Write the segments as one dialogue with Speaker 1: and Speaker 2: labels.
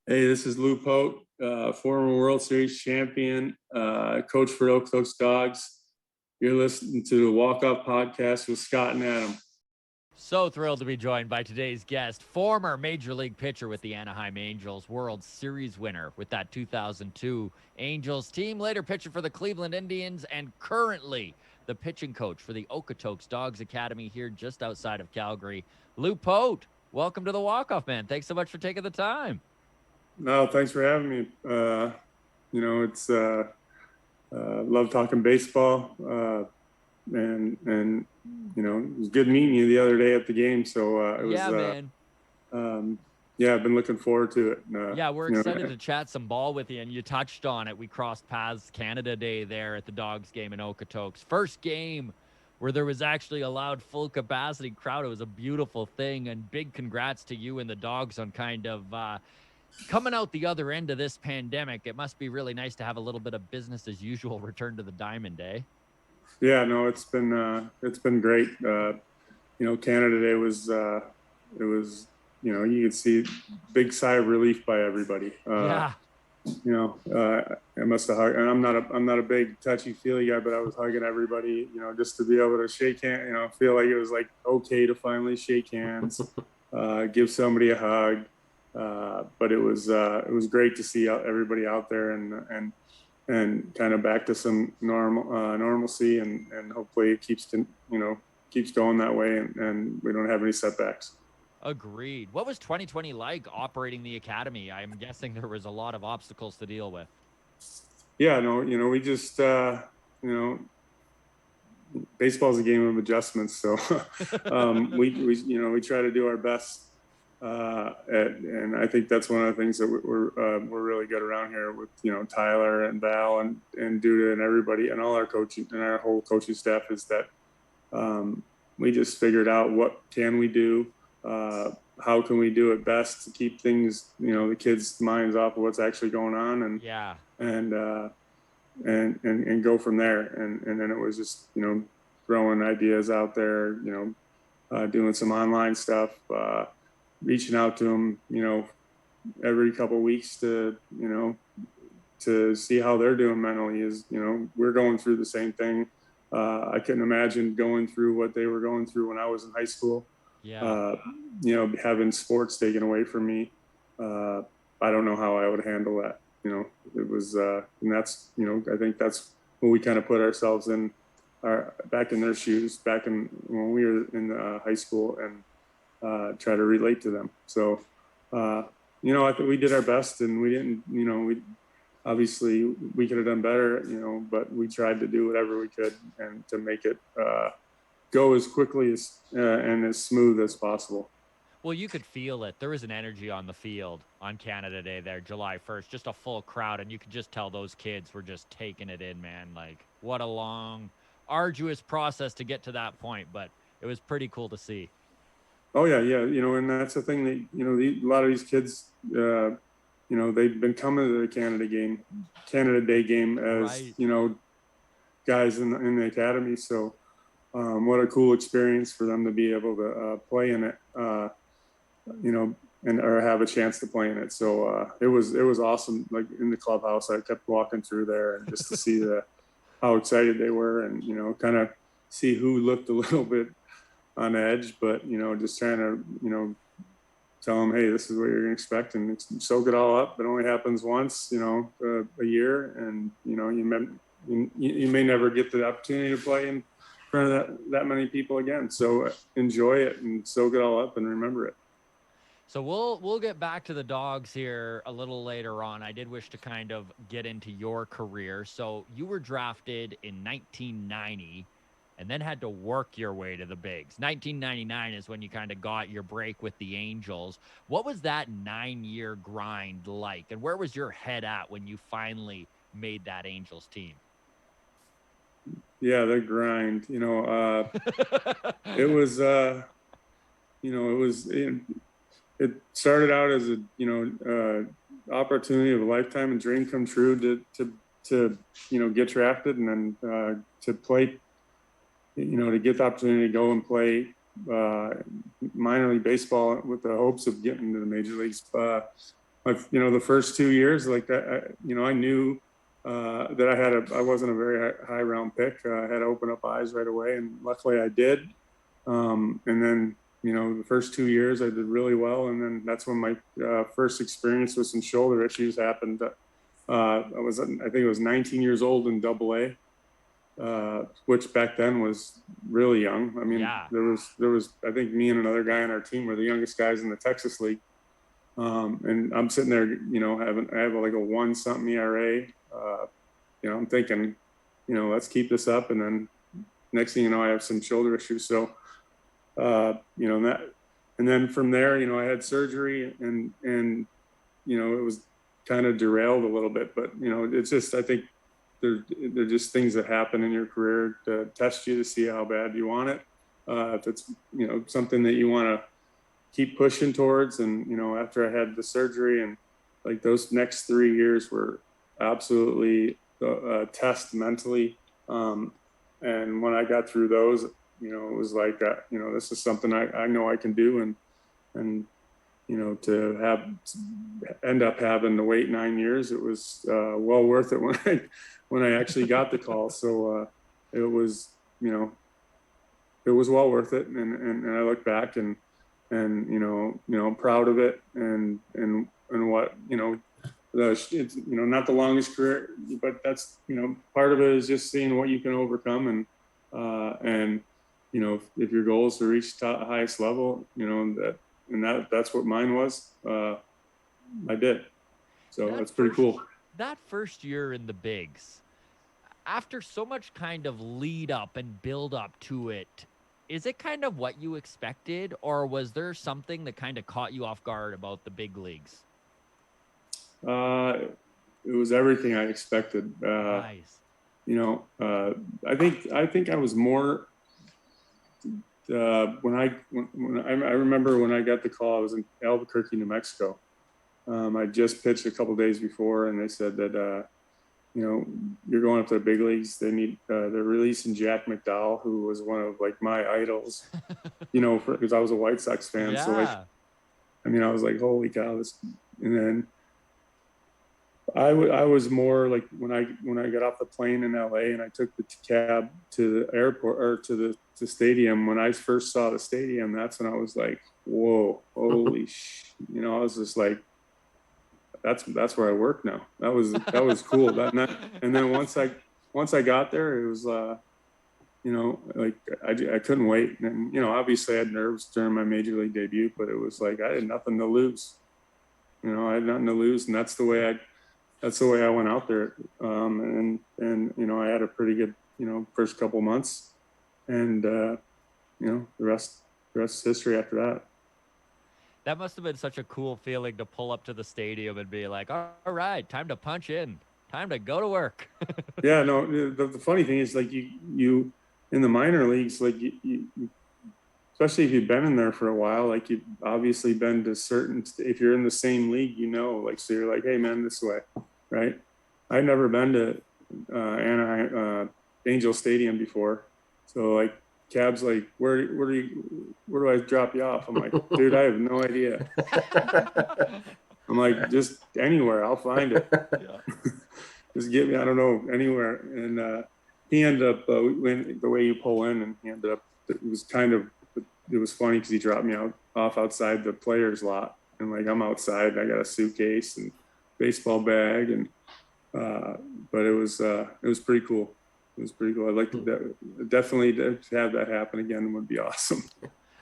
Speaker 1: Hey, this is Lou Pote, former World Series champion, coach for Okotoks Dawgs. You're listening to the Walk Up Podcast with Scott and Adam.
Speaker 2: So thrilled to be joined by today's guest, former Major League pitcher with the Anaheim Angels, World Series winner with that 2002 Angels team, later pitcher for the Cleveland Indians, and currently the pitching coach for the Okotoks Dawgs Academy here just outside of Calgary. Lou Pote, welcome to the Walk-Off, man. Thanks so much for taking the time.
Speaker 1: No, thanks for having me. It's love talking baseball, and it was good meeting you the other day at the game. So
Speaker 2: Man.
Speaker 1: I've been looking forward to it.
Speaker 2: We're excited to chat some ball with you, and you touched on it. We crossed paths Canada Day there at the Dogs game in Okotoks. First game where there was actually a loud full capacity crowd. It was a beautiful thing, and big congrats to you and the Dogs on kind of coming out the other end of this pandemic. It must be really nice to have a little bit of business as usual return to the diamond, eh?
Speaker 1: Yeah, no, it's been great. Canada Day was you could see big sigh of relief by everybody. I must have hugged, and I'm not a big touchy feely guy, but I was hugging everybody, just to be able to shake hands, feel like it was like okay to finally shake hands, give somebody a hug. But it was great to see everybody out there and kind of back to some normalcy, and hopefully it keeps going that way, and we don't have any setbacks.
Speaker 2: Agreed. What was 2020 like operating the academy? I'm guessing there was a lot of obstacles to deal with.
Speaker 1: Yeah, no, we just baseball's a game of adjustments, so we try to do our best. And I think that's one of the things that we're really good around here with Tyler and Val and Duda and everybody and all our coaching and our whole coaching staff is that we just figured out what can we do, how can we do it best to keep things the kids' minds off of what's actually going on, and go from there, and then it was just throwing ideas out there, doing some online stuff. Reaching out to them, every couple of weeks to see how they're doing mentally. Is we're going through the same thing. I couldn't imagine going through what they were going through when I was in high school. Having sports taken away from me. I don't know how I would handle that. It was, and that's I think that's when we kind of put ourselves back in their shoes, back in when we were in high school, and try to relate to them. So, I think we did our best, and we didn't, we obviously we could have done better, but we tried to do whatever we could and to make it go as quickly as and as smooth as possible.
Speaker 2: Well, you could feel it. There was an energy on the field on Canada Day there, July 1st, just a full crowd, and you could just tell those kids were just taking it in, man. Like, what a long, arduous process to get to that point, but it was pretty cool to see.
Speaker 1: Oh yeah. And that's the thing that, a lot of these kids, they've been coming to the Canada Day game as,
Speaker 2: right.
Speaker 1: Guys in the academy. So what a cool experience for them to be able to play in it, or have a chance to play in it. So it was awesome. Like in the clubhouse, I kept walking through there and just to see how excited they were, and, kind of see who looked a little bit on edge, but just trying to tell them, hey, this is what you're gonna expect, and soak it all up. It only happens once, a year, and you may never get the opportunity to play in front of that many people again. So enjoy it and soak it all up and remember it.
Speaker 2: So we'll get back to the Dogs here a little later on. I did wish to kind of get into your career. So you were drafted in 1990. And then had to work your way to the bigs. 1999 is when you kind of got your break with the Angels. What was that 9-year grind like? And where was your head at when you finally made that Angels team?
Speaker 1: Yeah, the grind, it started out as a, opportunity of a lifetime and dream come true to get drafted, and then to play, to get the opportunity to go and play minor league baseball with the hopes of getting to the major leagues. My the first 2 years, like I knew that I wasn't a very high round pick. I had to open up eyes right away, and luckily I did. And then, the first 2 years I did really well. And then that's when my first experience with some shoulder issues happened. I think it was 19 years old in AA, which back then was really young. I mean,
Speaker 2: Yeah.
Speaker 1: there was, I think me and another guy on our team were the youngest guys in the Texas League. And I'm sitting there, I have like a 1-something ERA. I'm thinking, let's keep this up. And then next thing you know, I have some shoulder issues. So, and then from there, I had surgery and it was kind of derailed a little bit, but, it's just, I think they're just things that happen in your career to test you to see how bad you want it. If it's, something that you want to keep pushing towards. And, after I had the surgery, and like those next 3 years were absolutely a test mentally. And when I got through those, it was like, this is something I know I can do. And, to end up having to wait 9 years, it was well worth it when I actually got the call. So it was, it was well worth it. And I look back and I'm proud of it. And what, it's, not the longest career, but that's, part of it is just seeing what you can overcome. And if your goal is to reach the highest level, that's what mine was. I did. So that's pretty cool.
Speaker 2: That first year in the bigs, after so much kind of lead up and build up to it, is it kind of what you expected, or was there something that kind of caught you off guard about the big leagues?
Speaker 1: It was everything I expected.
Speaker 2: Nice.
Speaker 1: I think I was more. When I remember when I got the call, I was in Albuquerque, New Mexico. I just pitched a couple days before, and they said that you're going up to the big leagues. They're releasing Jack McDowell, who was one of like my idols. Because I was a White Sox fan.
Speaker 2: Yeah.
Speaker 1: So I was like, holy cow! And then I was more like when I got off the plane in LA and I took the cab to the airport or to the stadium. When I first saw the stadium, that's when I was like, whoa, holy I was just like, that's where I work now. That was cool. And then once I got there, it was like I couldn't wait. And obviously I had nerves during my major league debut, but it was like I had nothing to lose. I had nothing to lose, and that's the way I went out there. And I had a pretty good, first couple months, and the rest is history after that.
Speaker 2: That must have been such a cool feeling to pull up to the stadium and be like, all right, time to punch in, time to go to work.
Speaker 1: Yeah, no, the funny thing is like you in the minor leagues, like you especially if you've been in there for a while, like you've obviously been to if you're in the same league, like, so you're like, hey man, this way, right? I'd never been to Anaheim, Angel Stadium before. So like Cab's like, where do I drop you off? I'm like, dude, I have no idea. I'm like, just anywhere, I'll find it. Yeah. Just get me, I don't know, anywhere. And he ended up, the way you pull in, and he ended up, it was funny because he dropped me off outside the players lot, and like I'm outside and I got a suitcase and baseball bag, and but it was pretty cool. It was pretty cool. I'd like to definitely to have that happen again would be awesome.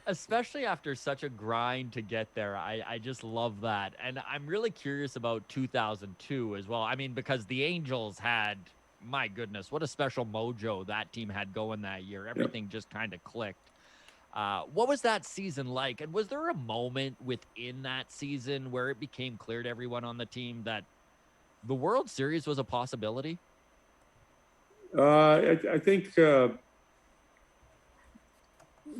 Speaker 2: Especially after such a grind to get there. I just love that. And I'm really curious about 2002 as well. I mean, because the Angels had, my goodness, what a special mojo that team had going that year. Everything just kind of clicked. What was that season like? And was there a moment within that season where it became clear to everyone on the team that the World Series was a possibility?
Speaker 1: I think.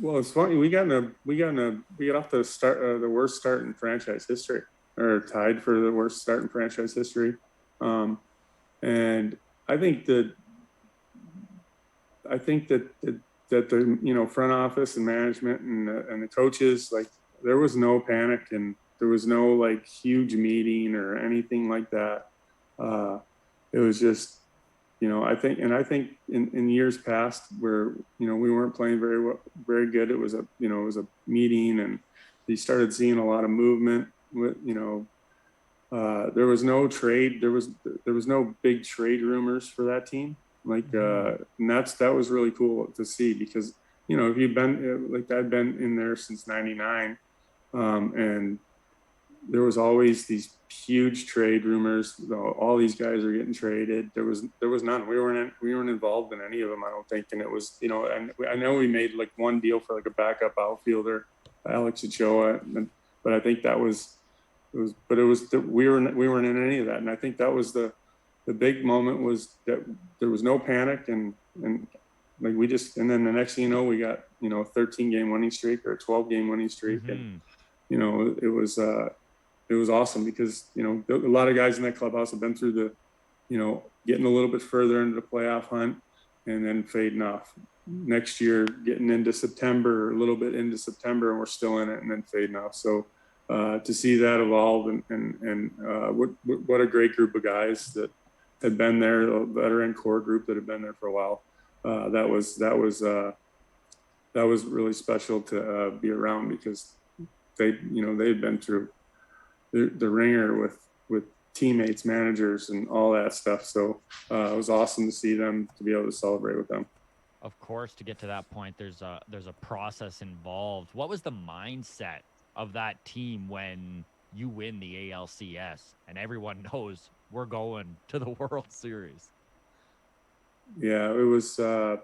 Speaker 1: Well, it's funny. We got off the worst start in franchise history, or tied for the worst start in franchise history. And I think that the front office and management and the coaches, like, there was no panic, and there was no like huge meeting or anything like that. It was just, I think in years past where, we weren't playing very good. It was a meeting, and you started seeing a lot of movement with, there was no trade. There was no big trade rumors for that team. Like, and that was really cool to see, because, if you've been like, I've been in there since '99, and there was always these huge trade rumors. All these guys are getting traded. There was none. We weren't involved in any of them, I don't think. And it was, and I know we made like one deal for like a backup outfielder, Alex Ochoa, but I think we weren't in any of that. And I think that was the big moment, was that there was no panic, and like and then the next thing you know, we got, a 13-game winning streak or a 12-game winning streak. And, it was awesome, because, a lot of guys in that clubhouse have been through the, getting a little bit further into the playoff hunt and then fading off. Next year, getting into September, a little bit into September, and we're still in it, and then fading off. So to see that evolve, and what a great group of guys that had been there, a veteran core group that had been there for a while. That was really special to be around, because they'd been through the ringer with teammates, managers, and all that stuff. So it was awesome to see them, to be able to celebrate with them.
Speaker 2: Of course, to get to that point, there's a process involved. What was the mindset of that team when you win the ALCS and everyone knows we're going to the World Series?
Speaker 1: Yeah, it was, it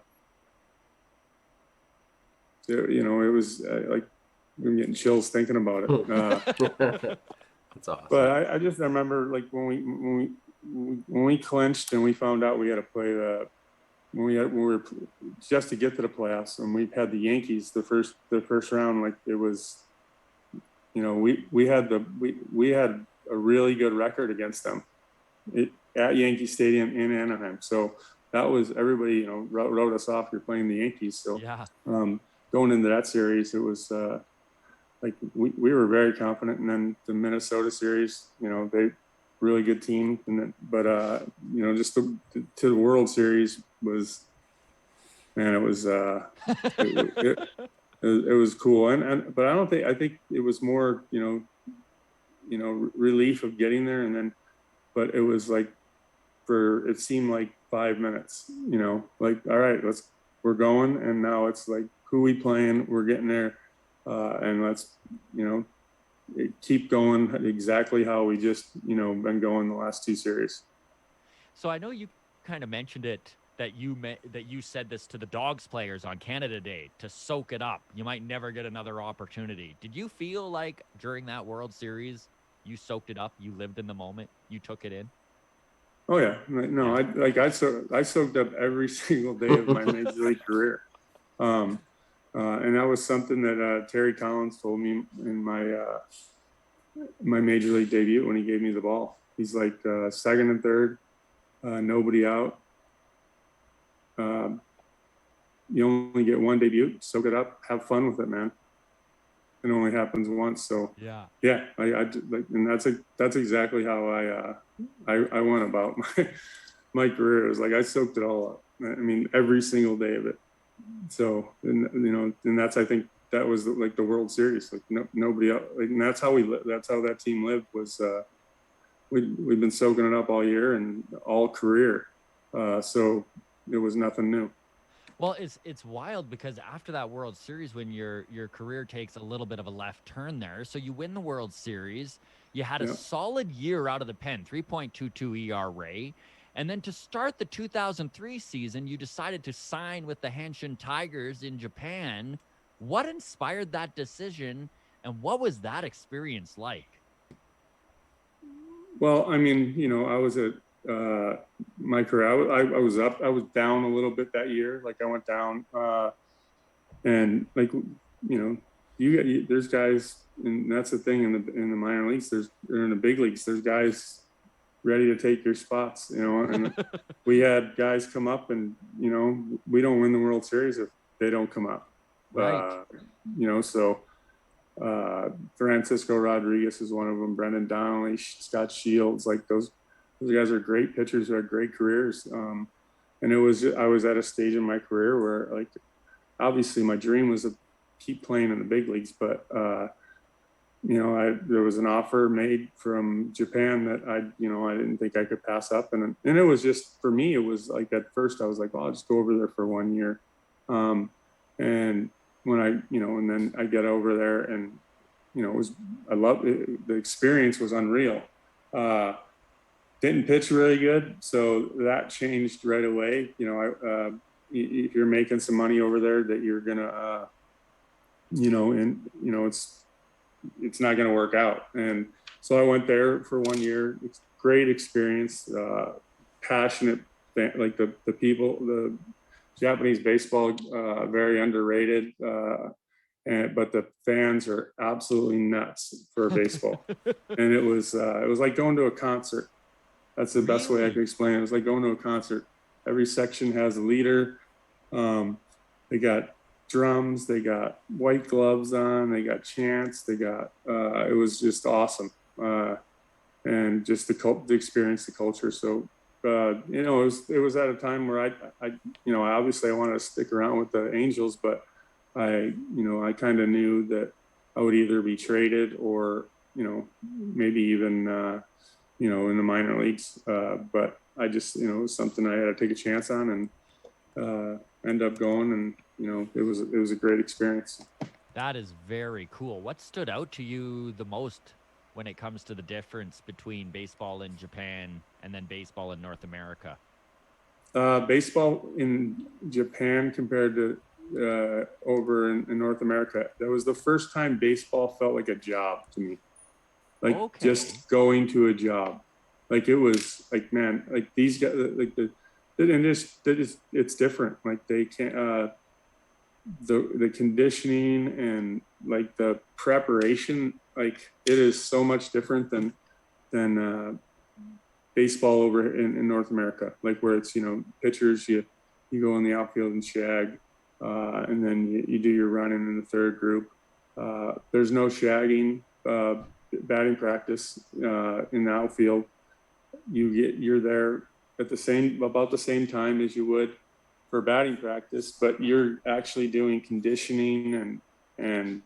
Speaker 1: was like, I'm getting chills thinking about it.
Speaker 3: That's awesome.
Speaker 1: But I just remember, like, when we clinched and we found out we had to play when we were just to get to the playoffs, and we had the Yankees the first round. Like, it was, we had a really good record against them at Yankee Stadium in Anaheim. So that was, everybody, wrote us off. You're playing the Yankees. So
Speaker 2: yeah.
Speaker 1: Going into that series, it was like we were very confident. And then the Minnesota series, they really good team. And then, but just to the World Series was, man, it was it was cool. But I think it was more relief of getting there, and then, but it was like, it seemed like 5 minutes, like, all right, we're going, and now it's like, who we playing? We're getting there, and let's keep going exactly how we just been going the last two series.
Speaker 2: So I know you kind of mentioned it, that you said this to the Dogs players on Canada Day, to soak it up. You might never get another opportunity. Did you feel like during that World Series you soaked it up? You lived in the moment. You took it in.
Speaker 1: Oh yeah, no, I soaked up every single day of my major league career, and that was something that Terry Collins told me in my major league debut when he gave me the ball. He's like, second and third, nobody out. You only get one debut. Soak it up. Have fun with it, man. It only happens once. So yeah. And that's exactly how I went about my career. It was like, I soaked it all up. I mean, every single day of it. So, and that's, I think that was like the World Series. Like, nobody else. Like, and that's how that team lived. Was we've been soaking it up all year and all career. So it was nothing new.
Speaker 2: Well, it's wild, because after that World Series, when your career takes a little bit of a left turn there, so you win the World Series, you had a solid year out of the pen, 3.22 ERA, and then to start the 2003 season, you decided to sign with the Hanshin Tigers in Japan. What inspired that decision, and what was that experience like?
Speaker 1: Well, I mean, I was at my career. I was up. I was down a little bit that year. Like, I went down, and like, there's guys, and that's the thing in the minor leagues. Or in the big leagues, there's guys ready to take your spots. And we had guys come up, and we don't win the World Series if they don't come up.
Speaker 2: Right.
Speaker 1: So Francisco Rodriguez is one of them. Brendan Donnelly, Scott Shields, like those guys are great pitchers who had great careers. And I was at a stage in my career where, like, obviously my dream was to keep playing in the big leagues, but there was an offer made from Japan that I didn't think I could pass up. And it was just, for me, it was like, at first I was like, well, I'll just go over there for 1 year. And when and then I get over there, and, I love it. The experience was unreal. Didn't pitch really good, so that changed right away. If you're making some money over there, that you're gonna, it's not gonna work out. And so I went there for 1 year. It's great experience, passionate, like the people, the Japanese baseball, very underrated. But the fans are absolutely nuts for baseball. And it was like going to a concert. That's the best way I can explain it. It was like going to a concert. Every section has a leader. They got drums, they got white gloves on, they got chants, they got, it was just awesome. And just the experience, the culture. So, it was at a time where I obviously I wanted to stick around with the Angels, but I kind of knew that I would either be traded or, maybe even, in the minor leagues. But I just, it was something I had to take a chance on, and end up going, and, it was a great experience.
Speaker 2: That is very cool. What stood out to you the most when it comes to the difference between baseball in Japan and then baseball in North America?
Speaker 1: Baseball in Japan compared to over in North America, that was the first time baseball felt like a job to me. Like, just going to a job. Like, it was like, man, like these guys, like it's different. Like, they can't, the conditioning and like the preparation, like it is so much different than baseball over in North America. Like, where it's, pitchers, you go in the outfield and shag, and then you do your running in the third group. There's no shagging. Batting practice in the outfield, you're there at about the same time as you would for batting practice, but you're actually doing conditioning and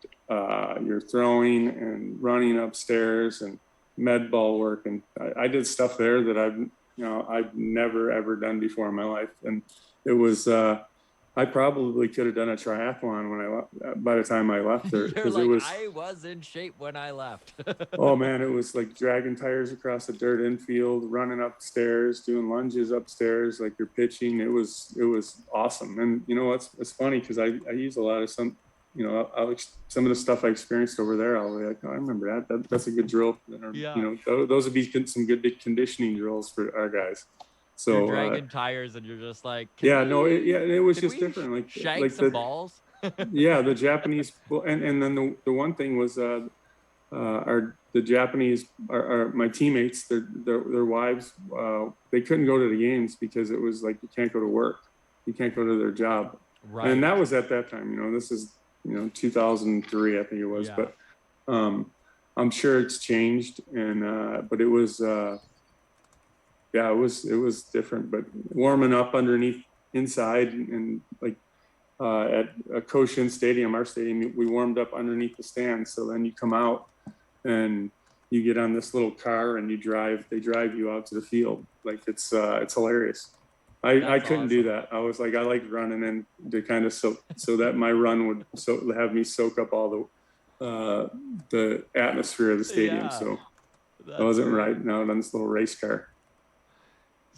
Speaker 1: you're throwing and running upstairs and med ball work. And I did stuff there that I've never ever done before in my life. And it was I probably could have done a triathlon by the time I left there.
Speaker 2: You're like, I was in shape when I left.
Speaker 1: Oh man, it was like dragging tires across the dirt infield, running upstairs, doing lunges upstairs, like you're pitching. It was awesome. And it's funny because I use a lot of some of the stuff I experienced over there. I'll be like, oh, I remember that's a good drill.
Speaker 2: Yeah.
Speaker 1: Those would be some good conditioning drills for our guys. So
Speaker 2: you're dragging tires, and you're just like,
Speaker 1: it was just different. Like,
Speaker 2: shag some balls.
Speaker 1: Yeah, the Japanese, and then the one thing was the Japanese, my teammates, their wives, they couldn't go to the games because it was like, you can't go to work, you can't go to their job, right? And that was at that time. This is 2003, I think it was, yeah. But I'm sure it's changed, and but it was. Yeah, it was different, but warming up underneath inside and like at a Koshin Stadium, our stadium, we warmed up underneath the stands. So then you come out and you get on this little car and they drive you out to the field. Like, it's hilarious. I couldn't awesome. Do that. I was like, I like running in to kind of so that my run would have me soak up all the atmosphere of the stadium. Yeah, so I wasn't riding out on this little race car.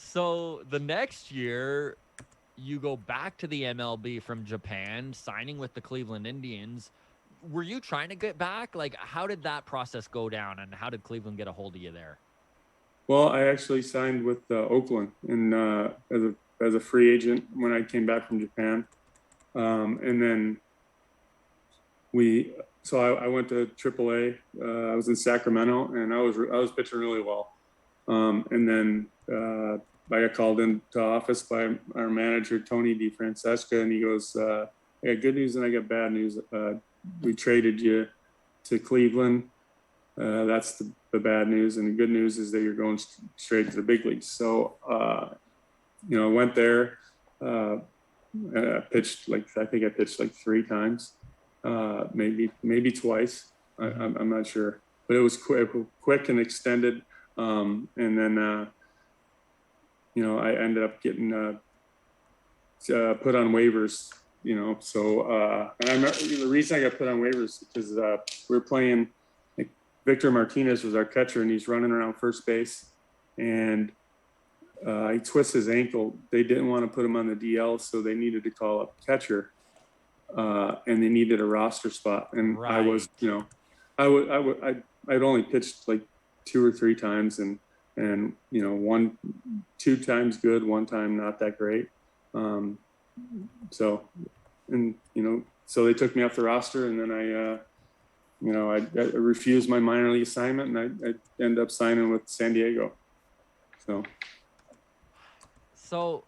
Speaker 2: So the next year, you go back to the MLB from Japan, signing with the Cleveland Indians. Were you trying to get back? Like, how did that process go down, and how did Cleveland get a hold of you there?
Speaker 1: Well, I actually signed with Oakland as a free agent when I came back from Japan, and then I went to AAA. I was in Sacramento, and I was pitching really well, and then. I got called into office by our manager, Tony DeFrancesca, and he goes, I got good news and I got bad news. We traded you to Cleveland. That's the bad news. And the good news is that you're going straight to the big leagues. So, you know, I went there, and I pitched I think I pitched like 3 times, maybe twice. I'm not sure, but it was quick and extended. And then, you know, I ended up getting put on waivers, you know. So and I remember the reason I got put on waivers because we were playing, like, Victor Martinez was our catcher, and he's running around first base, and he twists his ankle. They didn't want to put him on the DL, so they needed to call up catcher, and they needed a roster spot. And
Speaker 2: Right.
Speaker 1: I was, you know, I'd only pitched like 2 or 3 times, and you know, 2 times good, 1 time not that great. So, and you know, so they took me off the roster, and then you know, I refused my minor league assignment, and I ended up signing with San Diego.
Speaker 2: So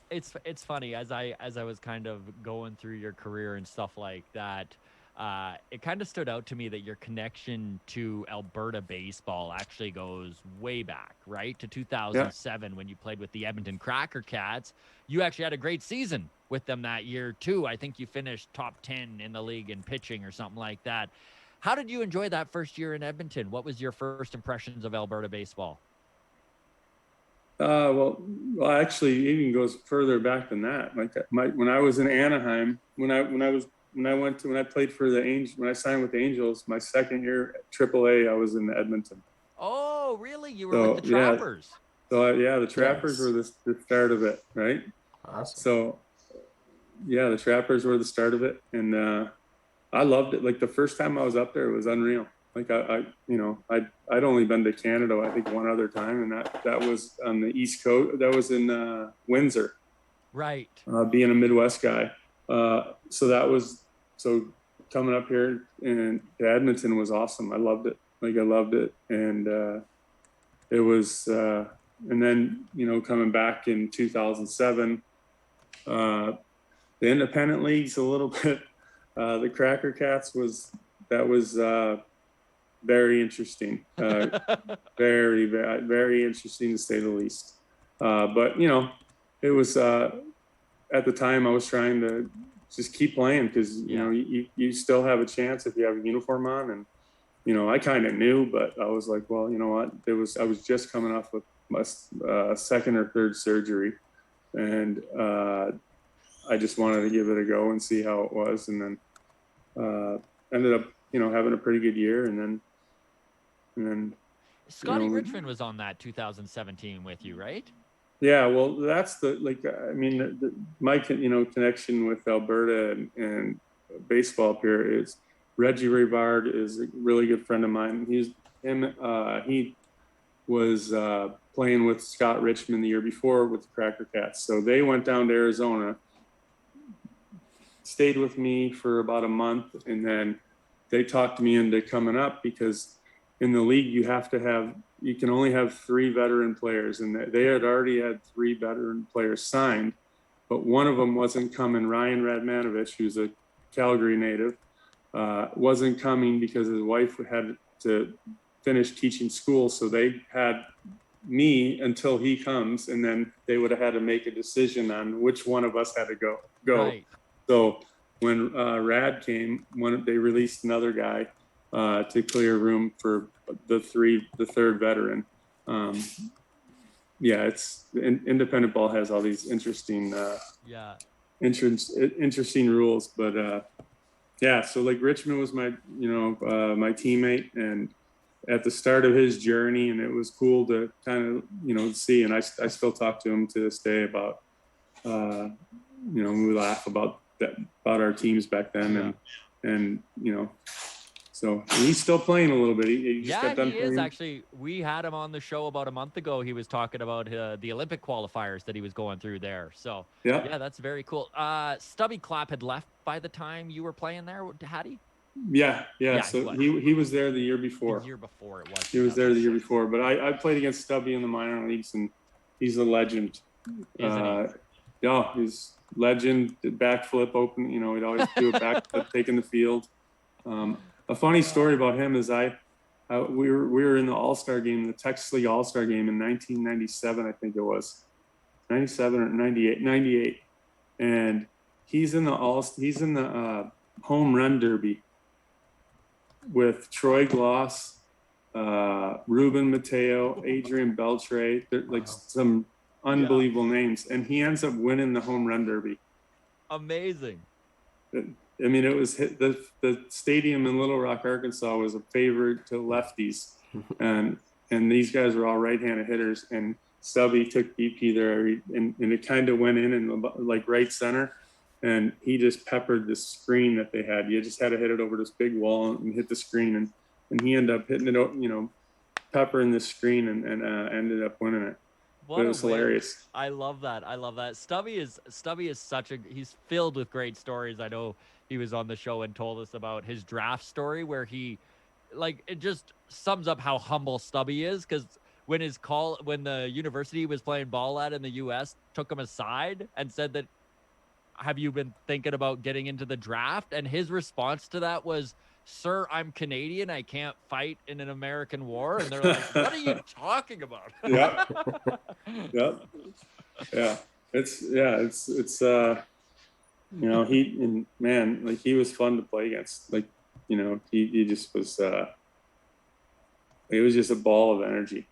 Speaker 2: it's funny, as I was kind of going through your career and stuff like that, it kind of stood out to me that your connection to Alberta baseball actually goes way back, right? To 2007, when you played with the Edmonton Cracker Cats. You actually had a great season with them that year too. I think you finished top 10 in the league in pitching or something like that. How did you enjoy that first year in Edmonton? What was your first impressions of Alberta baseball?
Speaker 1: Well, actually, it even goes further back than that. Like when I was in Anaheim, when I played for the Angels, when I signed with the Angels, my second year at AAA, I was in Edmonton.
Speaker 2: Oh, really? You were with the Trappers?
Speaker 1: Yeah. So the Trappers were the start of it, right?
Speaker 3: Awesome.
Speaker 1: So yeah, the Trappers were the start of it, and I loved it. Like the first time I was up there, it was unreal. Like I'd only been to Canada, I think, 1 other time, and that was on the East Coast. That was in Windsor.
Speaker 2: Right.
Speaker 1: Being a Midwest guy, so coming up here and Edmonton was awesome. I loved it. And it was. And then, you know, coming back in 2007, the independent leagues a little bit. The Cracker Cats was very interesting. Very, very, very interesting to say the least. But you know, it was at the time I was trying to just keep playing because you know you still have a chance if you have a uniform on, and you know, I kind of knew, but I was like, well, you know what? I was just coming off of my 2nd or 3rd surgery, and I just wanted to give it a go and see how it was, and then ended up, you know, having a pretty good year, and then
Speaker 2: Scotty Richmond was on that 2017 with you, right?
Speaker 1: Yeah, well, that's my connection with Alberta and baseball up here is Reggie Rivard is a really good friend of mine. He was playing with Scott Richmond the year before with the Cracker Cats. So they went down to Arizona, stayed with me for about a month, and then they talked me into coming up because in the league you can only have 3 veteran players, and they had already had 3 veteran players signed, but one of them wasn't coming. Ryan Radmanovich, who's a Calgary native, wasn't coming because his wife had to finish teaching school. So they had me until he comes, and then they would have had to make a decision on which one of us had to go. Right. So when Rad came, they released another guy to clear room for the 3rd veteran. It's independent ball has all these interesting interesting rules, but so like Richmond was my my teammate, and at the start of his journey, and it was cool to kind of see, and I still talk to him to this day about we laugh about our teams back then, and so he's still playing a little bit. He just got done playing.
Speaker 2: Is actually. We had him on the show about a month ago. He was talking about the Olympic qualifiers that he was going through there. So yeah, that's very cool. Stubby Clap had left by the time you were playing there, had he?
Speaker 1: Yeah. So he was there the year before.
Speaker 2: The year before it was.
Speaker 1: He was there the year before, but I played against Stubby in the minor leagues, and he's a legend.
Speaker 2: Isn't he?
Speaker 1: Yeah, he's legend. Backflip open. He'd always do a backflip, taking the field. a funny story about him is we were in the All-Star game, the Texas League All-Star game in 1997, I think it was 97 or 98, and he's in the home run derby with Troy Gloss, Ruben Mateo, Adrian Beltre, like some unbelievable names, and he ends up winning the home run derby.
Speaker 2: Amazing.
Speaker 1: I mean, it was the stadium in Little Rock, Arkansas, was a favorite to lefties, and these guys were all right-handed hitters, and Stubby took BP there, and it kind of went in like right center, and he just peppered the screen that they had. You just had to hit it over this big wall and hit the screen, and he ended up hitting it, you know, peppering the screen, and ended up winning it. But it was hilarious.
Speaker 2: I love that. I love that. Stubby is he's filled with great stories. I know he was on the show and told us about his draft story where he, like, it just sums up how humble Stubby is, because when the university was playing ball in the US took him aside and said that, have you been thinking about getting into the draft? And his response to that was, "Sir, I'm Canadian. I can't fight in an American war." And they're like, "What are you talking about?"
Speaker 1: Yeah. Yep. Yeah. It's you know, man, like, he was fun to play against. Like, you know, he just was it was just a ball of energy.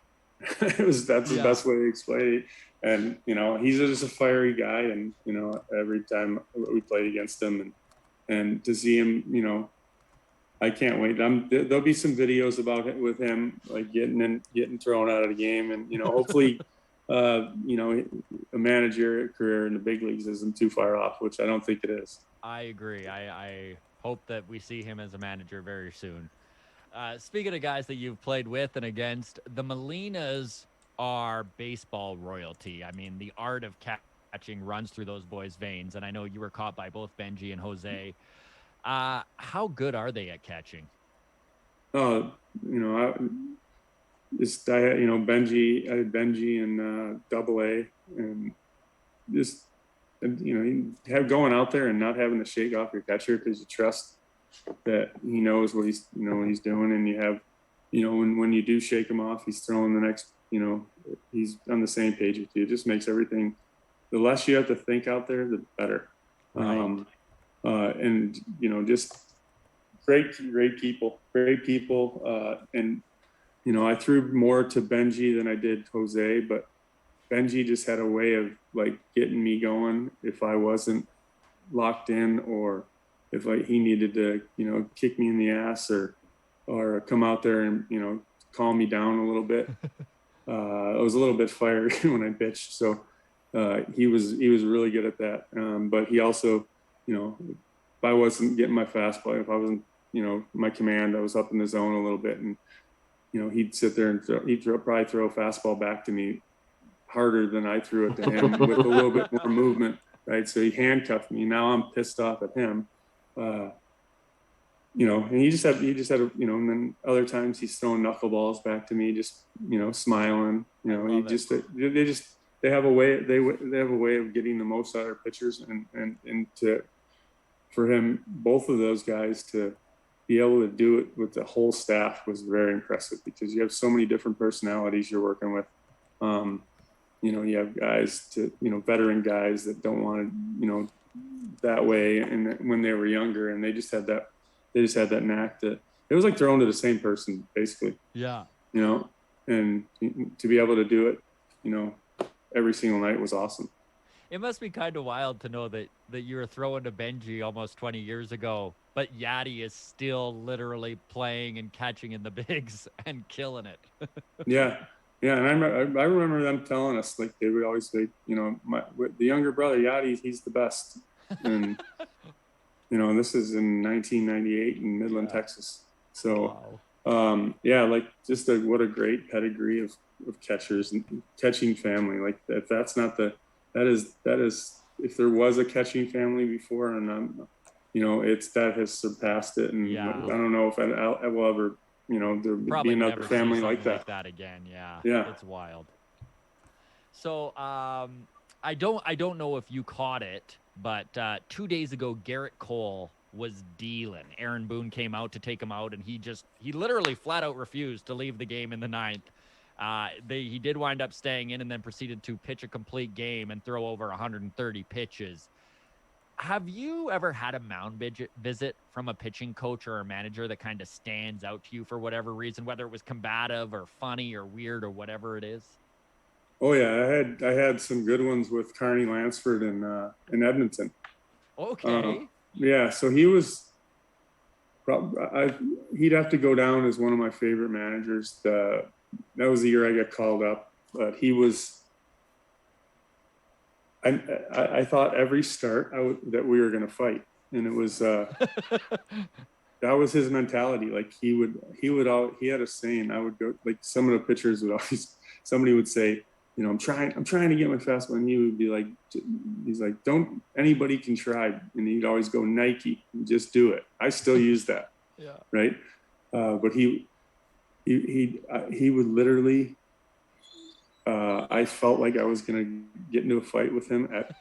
Speaker 1: That's the best way to explain it. And, you know, he's just a fiery guy, and, you know, every time we played against him, and to see him, you know, I can't wait. There'll be some videos about it with him, like getting thrown out of the game, and, you know, hopefully, you know, a managerial career in the big leagues isn't too far off, which I don't think it is.
Speaker 2: I agree. I hope that we see him as a manager very soon. Speaking of guys that you've played with and against, the Molinas are baseball royalty. I mean, the art of catching runs through those boys' veins, and I know you were caught by both Benji and Jose. How good are they at catching?
Speaker 1: You know, I had, you know, I had Benji in Double A, and just, you know, going out there and not having to shake off your catcher because you trust that he knows what he's doing, and you have, you know, when you do shake him off, he's throwing the next, you know, he's on the same page with you. It just makes everything, the less you have to think out there, the better. Right. And, you know, just great people, and, you know, I threw more to Benji than I did Jose, but Benji just had a way of, like, getting me going if I wasn't locked in, or if he needed to, you know, kick me in the ass, or come out there and, you know, calm me down a little bit. I was a little bit fiery when I pitched, so he was really good at that. But he also, you know, if I wasn't getting my fastball, if I wasn't, you know, my command, I was up in the zone a little bit, and, you know, he'd sit there and probably throw a fastball back to me harder than I threw it to him with a little bit more movement, right? So he handcuffed me. Now I'm pissed off at him. You know, and he just had, you know, and then other times he's throwing knuckleballs back to me, just, you know, smiling. You know, they have a way of getting the most out of their pitchers, and for him, both of those guys to be able to do it with the whole staff was very impressive, because you have so many different personalities you're working with. You know, you have guys you know, veteran guys that don't want to, you know, that way, and when they were younger, and they just had that knack that it was like throwing to the same person, basically.
Speaker 2: Yeah.
Speaker 1: You know, and to be able to do it, you know, every single night was awesome.
Speaker 2: It must be kind of wild to know that you were throwing to Benji almost 20 years ago, but Yadi is still literally playing and catching in the bigs and killing it.
Speaker 1: Yeah. Yeah, and I remember them telling us, like, they would always say, you know, the younger brother, Yadi, he's the best. And, you know, this is in 1998 in Midland, Texas. So, wow. Yeah, like, just what a great pedigree of catchers and catching family. Like, that's not that is, if there was a catching family before, and you know, that has surpassed it. And I don't know if I will ever, you know, there
Speaker 2: probably
Speaker 1: be another family like
Speaker 2: that again. Yeah.
Speaker 1: Yeah.
Speaker 2: It's wild. So, I don't know if you caught it, but 2 days ago, Garrett Cole was dealing. Aaron Boone came out to take him out, and he literally flat out refused to leave the game in the ninth. He did wind up staying in and then proceeded to pitch a complete game and throw over 130 pitches. Have you ever had a mound visit from a pitching coach or a manager that kind of stands out to you for whatever reason, whether it was combative or funny or weird or whatever it is?
Speaker 1: Oh yeah, I had some good ones with Carney Lansford in Edmonton.
Speaker 2: Okay.
Speaker 1: Yeah, so he was he'd have to go down as one of my favorite managers. That was the year I got called up, but he was. I thought every start that we were going to fight, and it was that was his mentality. Like he had a saying. I would go, like, some of the pitchers would always, somebody would say, you know, I'm trying to get my fastball, and he would be like, he's like, don't, anybody can try, and he'd always go, Nike, just do it. I still use that.
Speaker 2: Yeah.
Speaker 1: Right. But he would literally. I felt like I was going to get into a fight with him at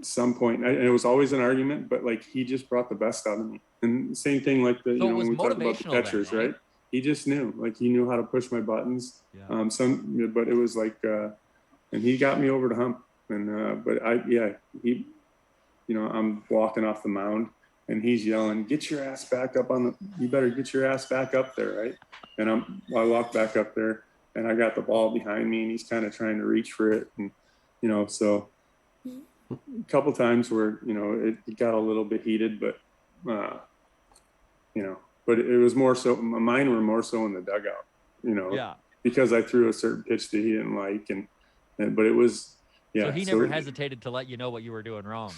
Speaker 1: some point. And it was always an argument, but like, he just brought the best out of me. And same thing, like when we talked about the catchers, right? He just knew, like, he knew how to push my buttons.
Speaker 2: Yeah.
Speaker 1: But it was like, and he got me over the hump. And, but he, I'm walking off the mound and he's yelling, get your ass back up you better get your ass back up there. Right. And I walk back up there. And I got the ball behind me, and he's kind of trying to reach for it, and so a couple times where it got a little bit heated, but but it was more so, mine were more so in the dugout,
Speaker 2: yeah,
Speaker 1: because I threw a certain pitch that he didn't like, but it was
Speaker 2: So he never hesitated to let you know what you were doing wrong.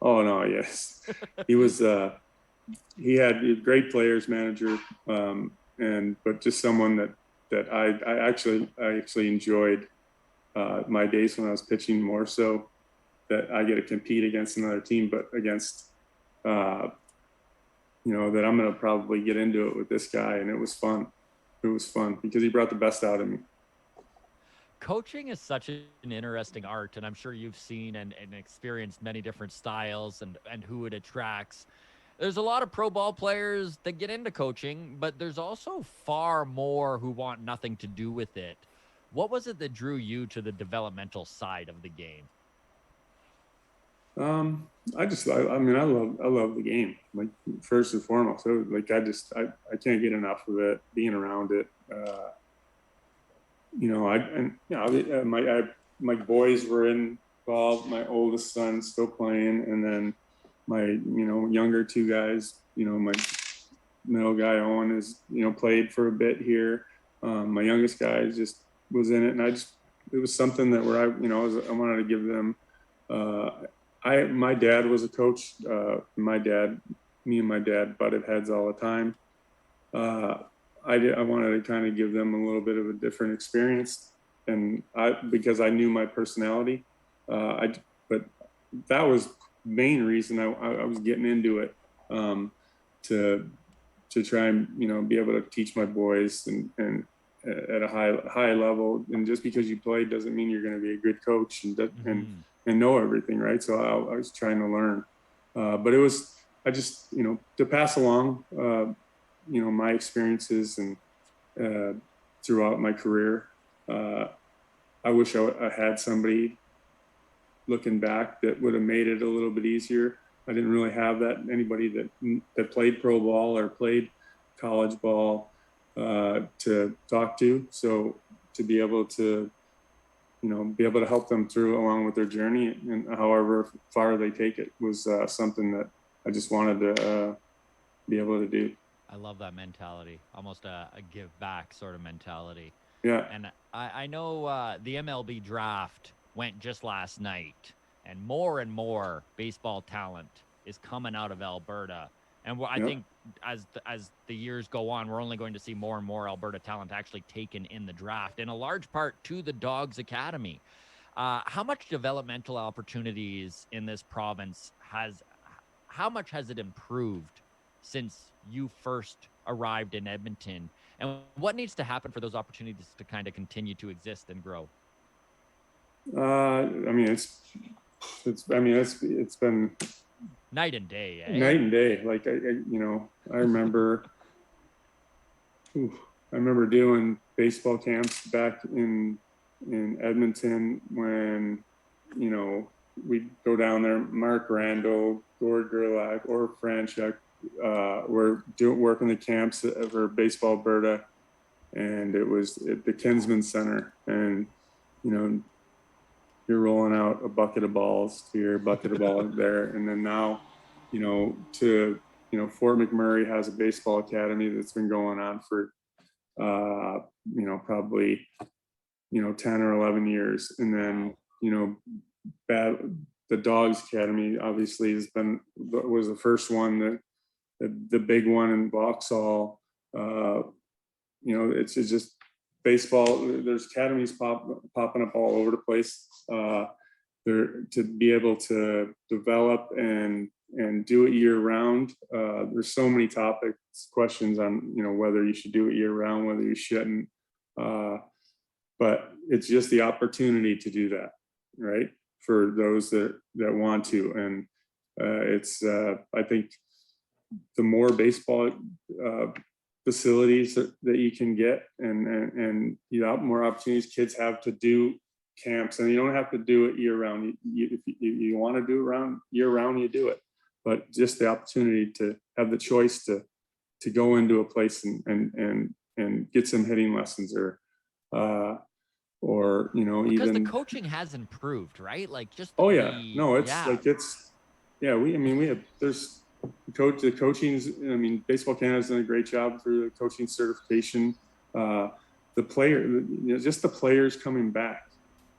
Speaker 1: Oh no, yes, he was. He had a great players manager, but just someone that I actually enjoyed my days when I was pitching, more so that I get to compete against another team, but against, that I'm going to probably get into it with this guy. And it was fun. It was fun because he brought the best out of me.
Speaker 2: Coaching is such an interesting art, and I'm sure you've seen and experienced many different styles and who it attracts. There's a lot of pro ball players that get into coaching, but there's also far more who want nothing to do with it. What was it that drew you to the developmental side of the game?
Speaker 1: I love the game, like, first and foremost. So, like, I can't get enough of it, being around it. My boys were involved. My oldest son's still playing, and then my younger two guys, my middle guy Owen is played for a bit here. My youngest guy just was in it, and it was something that where I wanted to give them. My dad was a coach. Me and my dad butted heads all the time. I wanted to kind of give them a little bit of a different experience, and because I knew my personality, but that was main reason I was getting into it, to try and be able to teach my boys and at a high level. And just because you play doesn't mean you're going to be a good coach and know everything, right? So I was trying to learn, but it was to pass along my experiences and throughout my career. I wish I had somebody, looking back, that would have made it a little bit easier. I didn't really have anybody that played pro ball or played college ball to talk to. So to be able to help them through along with their journey, and however far they take it, was something that I just wanted to be able to do.
Speaker 2: I love that mentality, almost a give back sort of mentality.
Speaker 1: Yeah.
Speaker 2: And I know the MLB draft went just last night, and more baseball talent is coming out of Alberta. And I think as the years go on, we're only going to see more and more Alberta talent actually taken in the draft, in a large part to the Dawgs Academy. How much developmental opportunities in this province how much has it improved since you first arrived in Edmonton? And what needs to happen for those opportunities to kind of continue to exist and grow?
Speaker 1: It's been
Speaker 2: Night and day, eh?
Speaker 1: night and day. Like I remember, I remember doing baseball camps back in Edmonton when, we'd go down there. Mark Randall, Gord Gerlach, or Franchuk were working the camps for Baseball Alberta, and it was at the Kinsman Center, and you're rolling out a bucket of balls to your bucket of balls there, and then now, Fort McMurray has a baseball academy that's been going on for probably 10 or 11 years, and then the Dawgs Academy obviously was the first one, that the big one in Vauxhall. It's just baseball. There's academies popping up all over the place. There, to be able to develop and do it year round. There's so many questions on whether you should do it year round, whether you shouldn't. But it's just the opportunity to do that, right? For those that want to, and I think the more baseball facilities that you can get, and more opportunities kids have to do camps, and you don't have to do it year round. If you want to do it year round, you do it. But just the opportunity to have the choice to go into a place and get some hitting lessons, or
Speaker 2: because
Speaker 1: even
Speaker 2: the coaching has improved, right? Like just
Speaker 1: we have there's the coaching's. Baseball Canada's done a great job through the coaching certification. The players coming back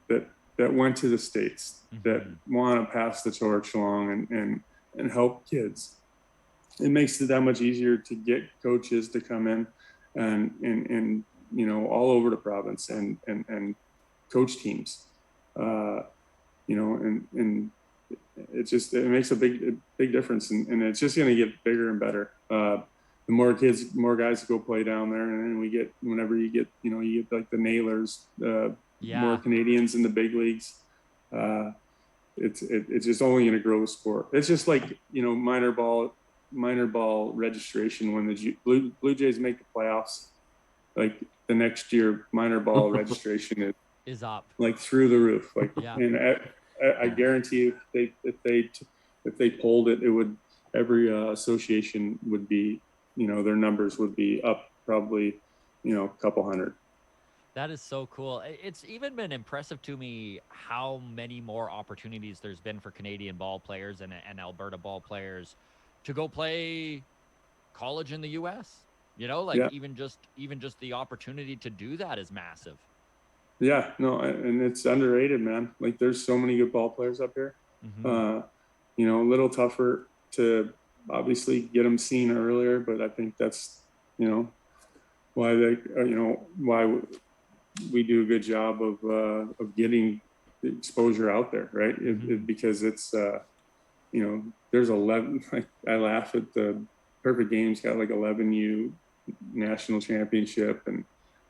Speaker 1: that went to the States, that want to pass the torch along and help kids. It makes it that much easier to get coaches to come in and all over the province and coach teams. And it makes a big difference, and it's just going to get bigger and better. The more guys go play down there, and then whenever you get like the Nailers, more Canadians in the big leagues. It's just only going to grow the sport. It's just like minor ball registration. When the Blue Jays make the playoffs, like the next year, minor ball registration
Speaker 2: is up, like
Speaker 1: through the roof. And I guarantee you, if they polled it, it would, every association would be, their numbers would be up probably, a couple hundred.
Speaker 2: That is so cool. It's even been impressive to me how many more opportunities there's been for Canadian ball players and Alberta ball players to go play college in the US. Even just the opportunity to do that is massive.
Speaker 1: Yeah, no, and it's underrated, man. Like, there's so many good ball players up here. A little tougher to obviously get them seen earlier, but I think that's, why why we do a good job of getting the exposure out there, right? Because it's, there's 11. I laugh at the Perfect Game's got like 11U national championship and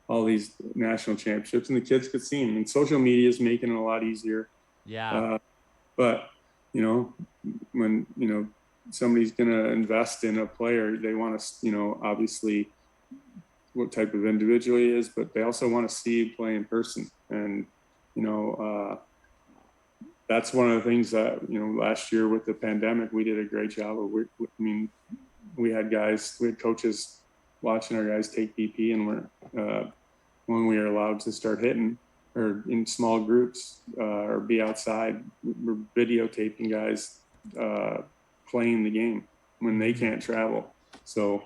Speaker 1: all these national championships, and the kids could see them. And social media is making it a lot easier.
Speaker 2: Yeah.
Speaker 1: But when somebody's going to invest in a player, they want to, obviously what type of individual he is, but they also want to see you play in person. And that's one of the things that last year with the pandemic, we did a great job of. We had coaches watching our guys take BP, and when we were allowed to start hitting or in small groups or be outside, we're videotaping guys playing the game when they can't travel. So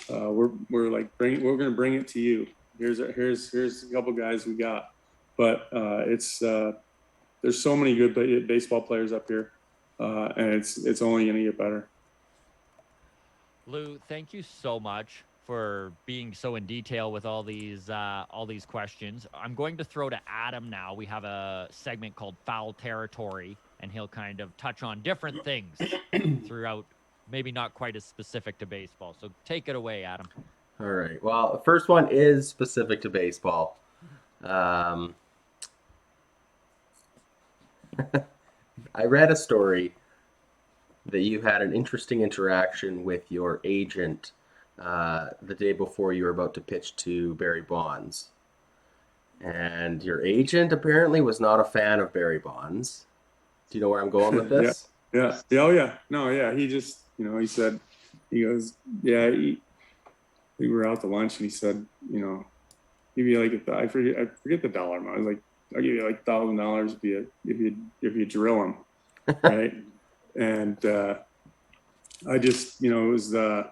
Speaker 1: we're like, we're going to bring it to you. Here's a couple guys we got, but there's so many good baseball players up here, and it's only going to get better.
Speaker 2: Lou, thank you so much for being so in detail with all these questions. I'm going to throw to Adam now. We have a segment called Foul Territory, and he'll kind of touch on different things throughout, maybe not quite as specific to baseball. So take it away, Adam.
Speaker 3: All right. Well, the first one is specific to baseball. I read a story that you had an interesting interaction with your agent the day before you were about to pitch to Barry Bonds. And your agent apparently was not a fan of Barry Bonds. Do you know where I'm going with this?
Speaker 1: Yeah. Oh, yeah. No, yeah. He just, he said, he goes, yeah, we were out to lunch and he said, give you like, I forget the dollar amount. I was like, I'll give you like $1,000 if you drill him. Right. And, I just, it was, I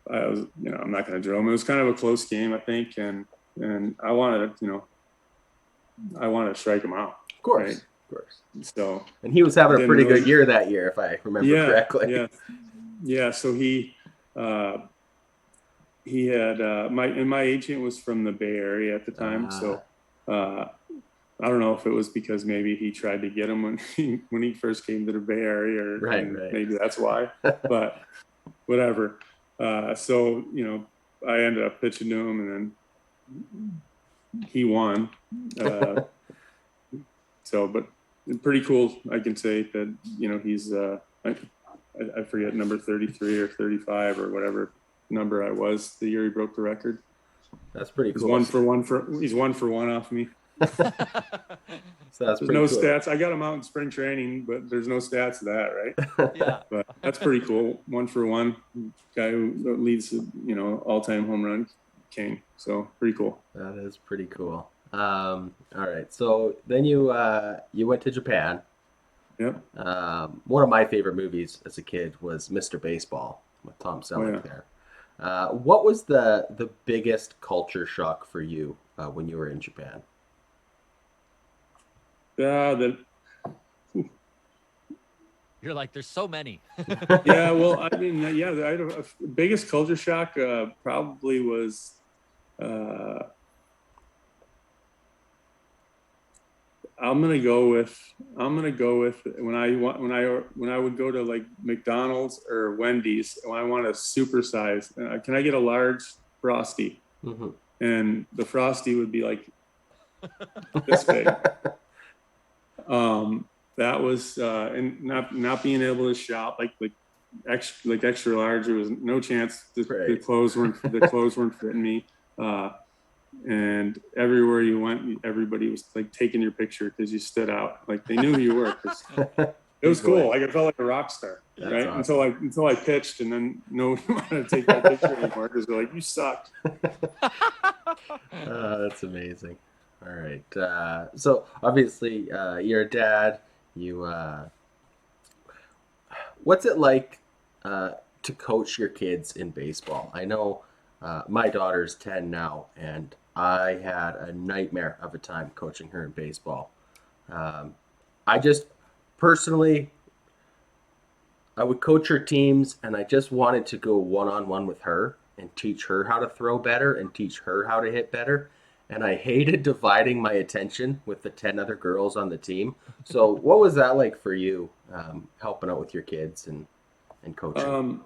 Speaker 1: was, I'm not going to drill him. It was kind of a close game, I think. And I wanted to, I wanted to strike him out.
Speaker 3: Of course.
Speaker 1: Right?
Speaker 3: Of course.
Speaker 1: So,
Speaker 3: and he was having a pretty good year that year, if I remember correctly.
Speaker 1: Yeah. So he had my agent was from the Bay Area at the time. So I don't know if it was because maybe he tried to get him when he first came to the Bay Area, or
Speaker 3: right.
Speaker 1: Maybe that's why. But whatever. So I ended up pitching to him, and then he won. But pretty cool. I can say that he's I forget number 33 or 35 or whatever number I was the year he broke the record.
Speaker 3: That's pretty cool.
Speaker 1: He's 1 for 1 off me.
Speaker 3: So that's
Speaker 1: there's no cool. Stats. I got him out in spring training, but there's no stats to that, right?
Speaker 2: Yeah. But
Speaker 1: that's pretty cool. 1 for 1 guy who leads, all-time home run king. So pretty cool.
Speaker 3: That is pretty cool. All right. So then you went to Japan.
Speaker 1: Yep.
Speaker 3: One of my favorite movies as a kid was Mr. Baseball with Tom Selleck there. What was the biggest culture shock for you when you were in Japan?
Speaker 1: You're
Speaker 2: like, there's so many.
Speaker 1: Yeah, well, I mean, the biggest culture shock probably was I'm gonna go with when I would go to like McDonald's or Wendy's when I want a supersize. Can I get a large Frosty?
Speaker 3: Mm-hmm.
Speaker 1: And the Frosty would be like this big. That was and not being able to shop like extra large. There was no chance. The clothes weren't fitting me. And everywhere you went, everybody was like taking your picture because you stood out. Like they knew who you were. It was cool. Like I felt like a rock star, right? Awesome. Until I pitched, and then nobody wanted to take that picture anymore because they're like, "You sucked."
Speaker 3: That's amazing. All right. So obviously, you're a dad. What's it like to coach your kids in baseball? I know my daughter's 10 now, and I had a nightmare of a time coaching her in baseball. I just personally, I would coach her teams, and I just wanted to go one-on-one with her and teach her how to throw better and teach her how to hit better. And I hated dividing my attention with the 10 other girls on the team. So what was that like for you, helping out with your kids and coaching?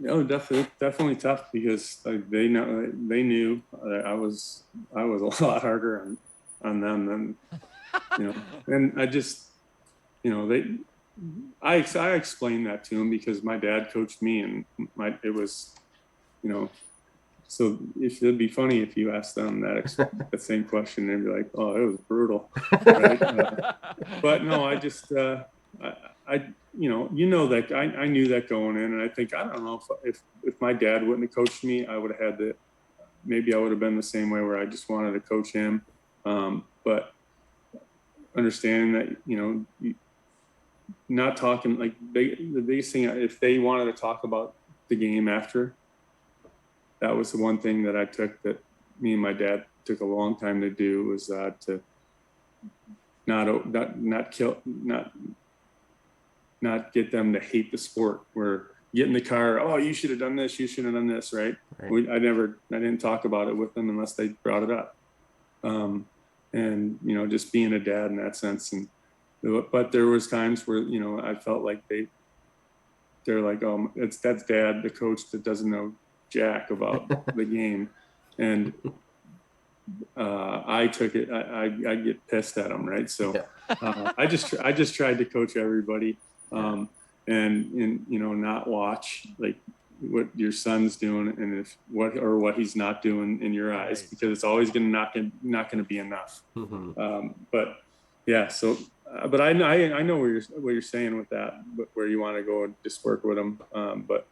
Speaker 1: Definitely tough because they knew I was a lot harder on them than and I just I explained that to them because my dad coached me, and it was so it'd be funny if you asked them that same question, and they'd be like, "Oh, it was brutal," right? But no, I just that I knew that going in, and I think I don't know if my dad wouldn't have coached me, I would have had that. Maybe I would have been the same way where I just wanted to coach him, but understanding that not talking like the biggest thing, if they wanted to talk about the game after. That was the one thing that I took that me and my dad took a long time to do, was to not get them to hate the sport. Where get in the car, oh, you should have done this, you should have done this, right? I didn't talk about it with them unless they brought it up. And just being a dad in that sense. But there was times where I felt like they're like, oh, that's dad, the coach that doesn't know jack about the game. And I took it. I get pissed at them, right? So
Speaker 3: Yeah.
Speaker 1: I just tried to coach everybody, and not watch like what your son's doing and if what he's not doing in your eyes,
Speaker 2: Right.
Speaker 1: because it's always not going to be enough.
Speaker 3: Mm-hmm.
Speaker 1: But yeah, so but I know what you're saying with that, but where you want to go and just work with them. But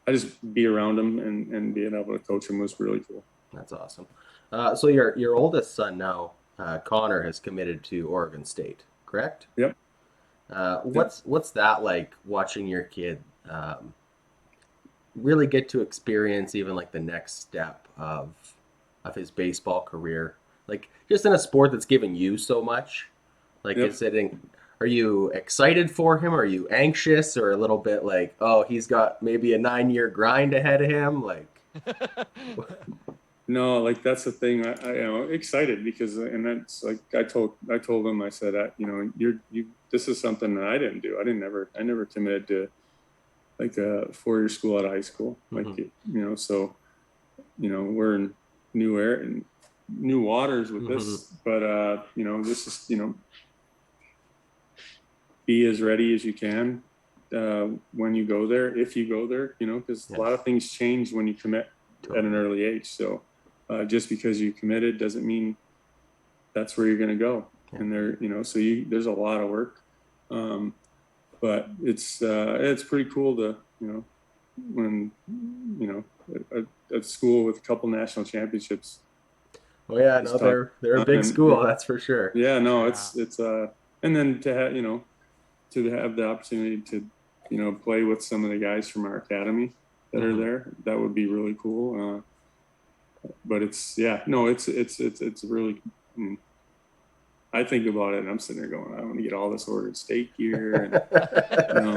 Speaker 1: I just be around them and being able to coach them was really cool.
Speaker 3: That's awesome. So your oldest son now, Connor, has committed to Oregon State, correct?
Speaker 1: Yep. Yep.
Speaker 3: What's that like watching your kid really get to experience even like the next step of his baseball career, like just in a sport that's given you so much? Like,
Speaker 1: Yep.
Speaker 3: are you excited for him? Are you anxious, or a little bit like, oh, he's got maybe a 9-year grind ahead of him? Like,
Speaker 1: No, like that's the thing. Excited because, and that's like I told him, I said, this is something that I didn't do. I never committed to like a 4-year school out of high school. Like, so, we're in new air and new waters with this, but, this is, be as ready as you can, when you go there, if you go there, because a lot of things change when you commit at an early age. So, just because you committed doesn't mean that's where you're going to go. And so there's a lot of work. But it's pretty cool to, when, at school with a couple national championships.
Speaker 3: Oh yeah, no, they're a big school, that's for sure.
Speaker 1: Yeah, no, it's and then to have, to have the opportunity to, play with some of the guys from our academy that are there, that would be really cool. But it's really, I think about it and I'm sitting there going, I want to get all this Oregon State gear, and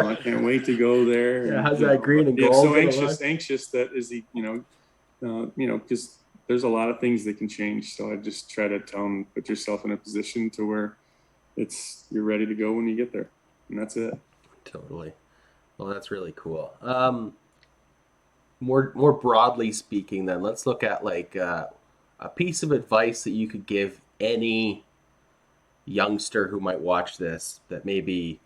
Speaker 1: I can't wait to go there.
Speaker 3: Yeah,
Speaker 1: and,
Speaker 3: how's that green and gold?
Speaker 1: So anxious that is he, because there's a lot of things that can change. So I just try to tell them, put yourself in a position to where you're ready to go when you get there, and that's it.
Speaker 3: Totally. Well, that's really cool. More broadly speaking, then let's look at like a piece of advice that you could give any youngster who might watch this that maybe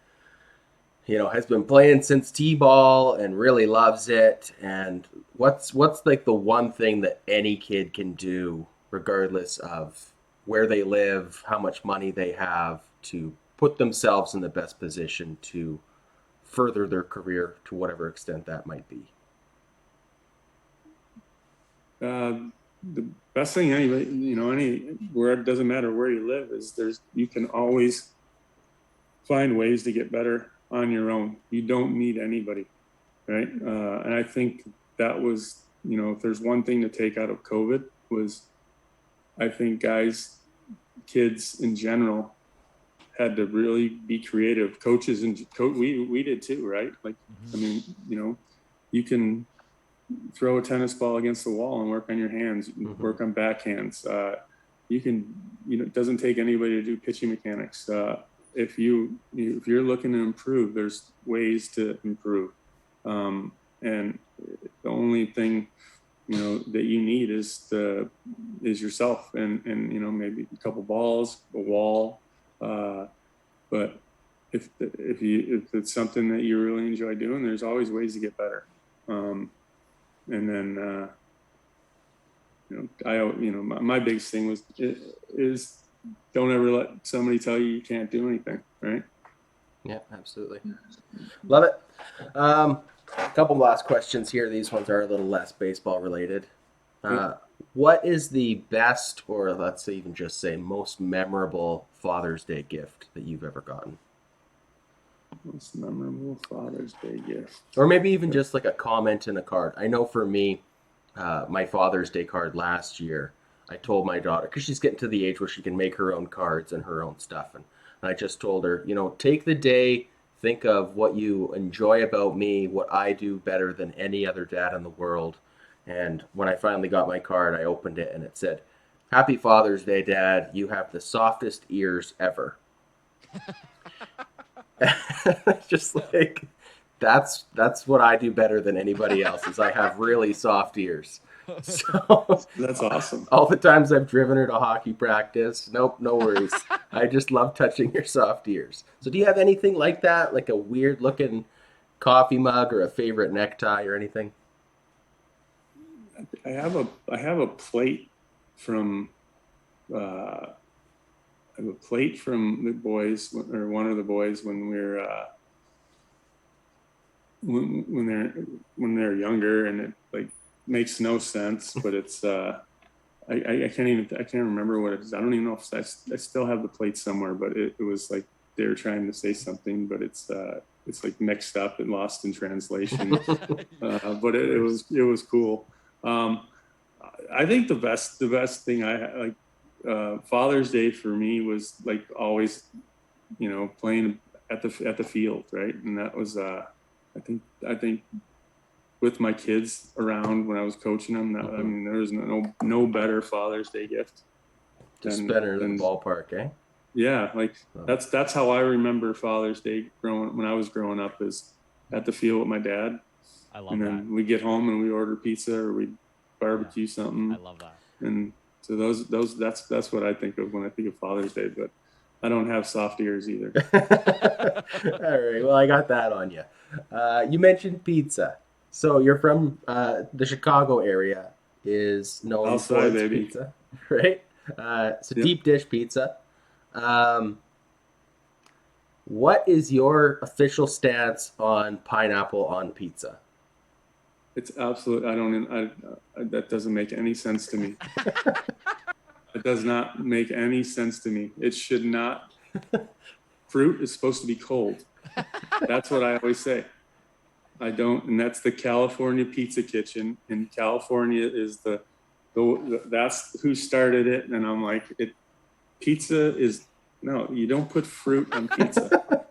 Speaker 3: has been playing since t-ball and really loves it. And what's like the one thing that any kid can do, regardless of where they live, how much money they have, to put themselves in the best position to further their career to whatever extent that might be?
Speaker 1: The best thing where it doesn't matter where you live is you can always find ways to get better on your own. You don't need anybody, right? And I think that was, if there's one thing to take out of COVID was, I think kids in general had to really be creative. Coaches and we did too, right? Like, I mean, you can throw a tennis ball against the wall and work on your hands, work on backhands. You can, it doesn't take anybody to do pitching mechanics. If you're looking to improve, there's ways to improve. And the only thing, that you need is yourself and maybe a couple balls, a wall. But if it's something that you really enjoy doing, there's always ways to get better. And then, my biggest thing is don't ever let somebody tell you can't do anything, right?
Speaker 3: Yeah, absolutely. Love it. A couple last questions here. These ones are a little less baseball related. What is the best, or let's even just say most memorable Father's Day gift that you've ever gotten?
Speaker 1: Most memorable Father's Day gift.
Speaker 3: Or maybe even just like a comment in a card. I know for me, my Father's Day card last year, I told my daughter, because she's getting to the age where she can make her own cards and her own stuff. And I just told her, take the day, think of what you enjoy about me, what I do better than any other dad in the world. And when I finally got my card, I opened it and it said, "Happy Father's Day, Dad. You have the softest ears ever." Just like, that's what I do better than anybody else, is I have really soft ears. So
Speaker 1: That's awesome.
Speaker 3: all the times I've driven her to hockey practice, nope, no worries. I just love touching your soft ears. So do you have anything like that, like a weird looking coffee mug or a favorite necktie or anything?
Speaker 1: I have a plate from I have a plate from the boys, or one of the boys, when we're when they're younger, and it like makes no sense, but it's I can't remember what it is. I don't even know if I still have the plate somewhere, but it was like they were trying to say something, but it's like mixed up and lost in translation. But it was cool. Um, I think the best thing I like Father's Day for me was like always, playing at the field, right? And that was I think with my kids around when I was coaching them, I mean, there was no better Father's Day gift
Speaker 3: Just spend her in the ballpark, eh?
Speaker 1: Yeah, like that's how I remember Father's Day when I was growing up, is at the field with my dad.
Speaker 2: I love
Speaker 1: And
Speaker 2: that.
Speaker 1: then we get home and we order pizza, or we barbecue something.
Speaker 2: I love that.
Speaker 1: And so that's what I think of when I think of Father's Day. But I don't have soft ears either.
Speaker 3: All right, well, I got that on you. You mentioned pizza. So you're from the Chicago area, is known for
Speaker 1: Outside,
Speaker 3: its
Speaker 1: baby.
Speaker 3: pizza, right? It's a deep dish pizza. Um, what is your official stance on pineapple on pizza?
Speaker 1: It's absolute. That doesn't make any sense to me. It does not make any sense to me. It should not. Fruit is supposed to be cold. That's what I always say. I don't, and that's the California Pizza Kitchen. And California is that's who started it. And I'm like, pizza is, no, you don't put fruit on pizza.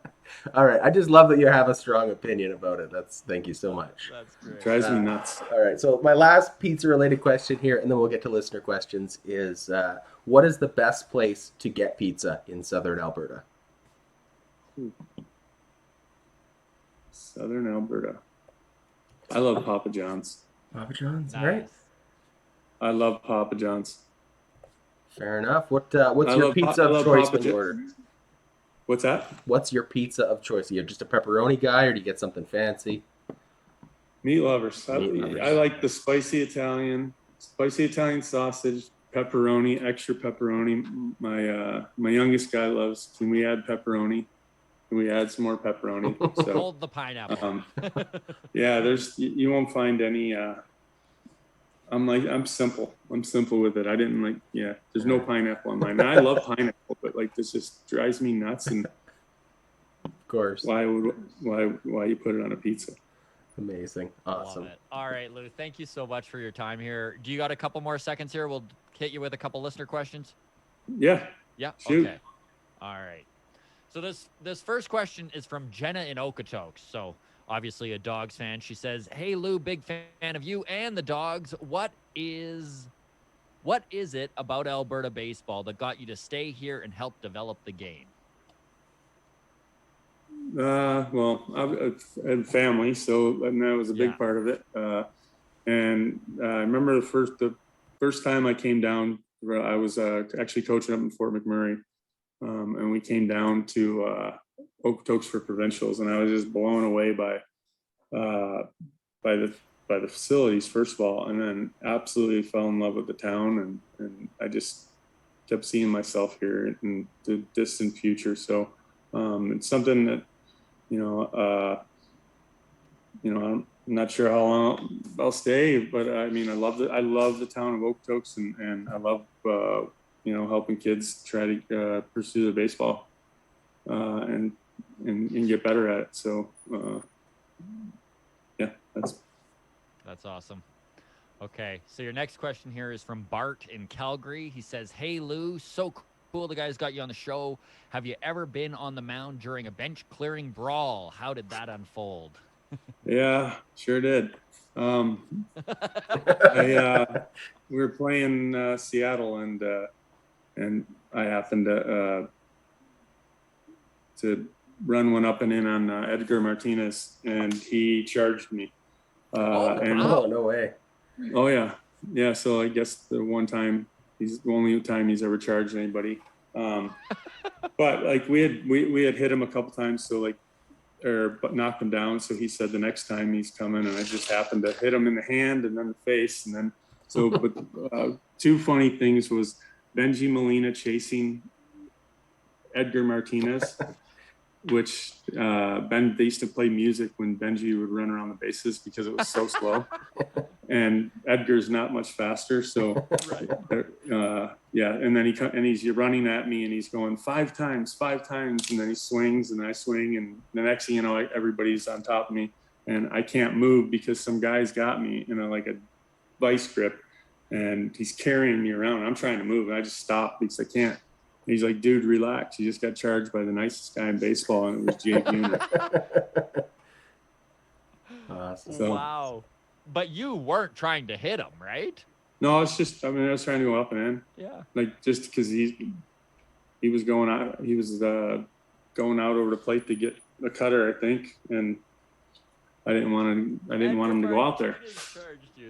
Speaker 3: All right, I just love that you have a strong opinion about it. Thank you so much.
Speaker 2: That's great.
Speaker 1: It drives me nuts.
Speaker 3: All right, so my last pizza-related question here, and then we'll get to listener questions, is what is the best place to get pizza in Southern Alberta?
Speaker 1: Southern Alberta. I love Papa John's.
Speaker 3: Papa John's,
Speaker 2: Nice.
Speaker 3: right?
Speaker 1: I love Papa John's.
Speaker 3: Fair enough. What's your pizza of choice when you order?
Speaker 1: What's that?
Speaker 3: What's your pizza of choice? Are you just a pepperoni guy, or do you get something fancy?
Speaker 1: Meat lovers.
Speaker 3: Meat lovers.
Speaker 1: I like the spicy Italian sausage, pepperoni, extra pepperoni. My youngest guy loves. Can we add pepperoni? Can we add some more pepperoni? So,
Speaker 2: Hold the pineapple.
Speaker 1: yeah, you won't find any. I'm simple. I'm simple with it. I didn't like. Yeah, there's no pineapple on mine. And I love pineapple, but like this just drives me nuts. And
Speaker 3: of course,
Speaker 1: why you put it on a pizza?
Speaker 3: Amazing, awesome.
Speaker 2: Love it. All right, Lou. Thank you so much for your time here. Do you got a couple more seconds here? We'll hit you with a couple listener questions.
Speaker 1: Yeah.
Speaker 2: Yeah.
Speaker 1: Shoot.
Speaker 2: Okay. All right. So this first question is from Jenna in Okotoks. So obviously a Dogs fan. She says, "Hey Lou, big fan of you and the Dogs. What is it about Alberta baseball that got you to stay here and help develop the game?"
Speaker 1: Well, I had family, and that was a big part of it. And I remember the first time I came down, I was actually coaching up in Fort McMurray. And we came down to Okotoks for provincials, and I was just blown away by the facilities, first of all, and then absolutely fell in love with the town, and I just kept seeing myself here in the distant future. So it's something that I'm not sure how long I'll stay, but I mean I love the town of Okotoks, and I love helping kids try to pursue their baseball and get better at it. So, yeah,
Speaker 2: that's awesome. Okay, so your next question here is from Bart in Calgary. He says, "Hey Lou, so cool the guys got you on the show. Have you ever been on the mound during a bench clearing brawl? How did that unfold?"
Speaker 1: Yeah, sure did. We were playing Seattle, and I happened to run one up and in on Edgar Martinez, and he charged me.
Speaker 3: No way.
Speaker 1: Oh yeah, yeah, so I guess the one time he's the only time he's ever charged anybody. But like we had hit him a couple times, so like but knocked him down. So he said the next time he's coming, and I just happened to hit him in the hand and then the face, and then so. But two funny things was Benji Molina chasing Edgar Martinez, which they used to play music when Benji would run around the bases because it was so slow, and Edgar's not much faster. So yeah, and then he's running at me and he's going 5 times, and then he swings and I swing, and the next thing you know, everybody's on top of me and I can't move because some guy's got me in a vice grip, and he's carrying me around. I'm trying to move and I just stop because I can't. He's like, dude, relax. You just got charged by the nicest guy in baseball, and it was Jake Unit.
Speaker 3: Awesome.
Speaker 1: So,
Speaker 2: wow. But you weren't trying to hit him, right?
Speaker 1: no, I was trying to go up and in.
Speaker 2: Yeah.
Speaker 1: Like, just because he was going out, going out over the plate to get the cutter, I think, and I didn't want him to go out there.